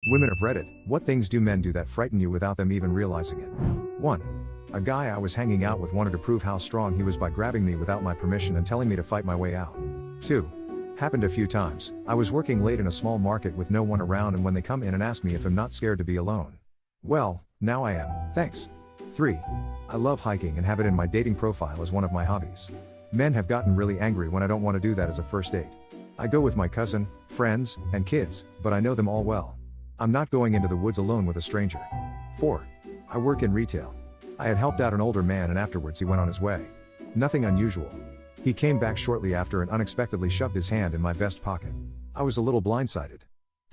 Women of Reddit, what things do men do that frighten you without them even realizing it? 1. A guy I was hanging out with wanted to prove how strong he was by grabbing me without my permission and telling me to fight my way out. 2. Happened a few times. I was working late in a small market with no one around, and when they come in and ask me if I'm not scared to be alone. Well, now I am, thanks. 3. I love hiking and have it in my dating profile as one of my hobbies. Men have gotten really angry when I don't want to do that as a first date. I go with my cousin, friends, and kids, but I know them all well. I'm not going into the woods alone with a stranger. 4. I work in retail. I had helped out an older man and afterwards he went on his way. Nothing unusual. He came back shortly after and unexpectedly shoved his hand in my vest pocket. I was a little blindsided.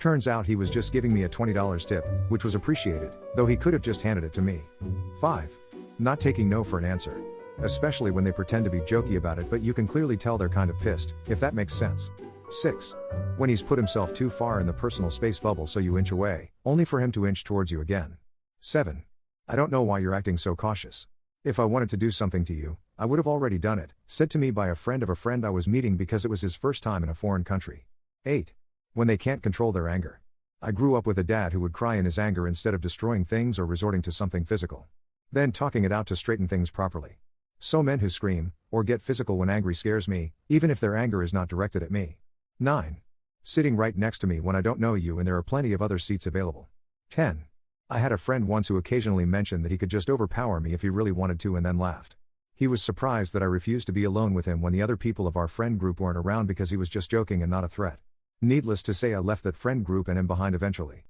Turns out he was just giving me a $20 tip, which was appreciated, though he could have just handed it to me. 5. Not taking no for an answer. Especially when they pretend to be jokey about it, but you can clearly tell they're kind of pissed, if that makes sense. 6. When he's put himself too far in the personal space bubble so you inch away, only for him to inch towards you again. 7. I don't know why you're acting so cautious. If I wanted to do something to you, I would have already done it, said to me by a friend of a friend I was meeting because it was his first time in a foreign country. 8. When they can't control their anger. I grew up with a dad who would cry in his anger instead of destroying things or resorting to something physical. Then talking it out to straighten things properly. So men who scream, or get physical when angry scares me, even if their anger is not directed at me. 9. Sitting right next to me when I don't know you and there are plenty of other seats available. 10. I had a friend once who occasionally mentioned that he could just overpower me if he really wanted to and then laughed. He was surprised that I refused to be alone with him when the other people of our friend group weren't around because he was just joking and not a threat. Needless to say, I left that friend group and him behind eventually.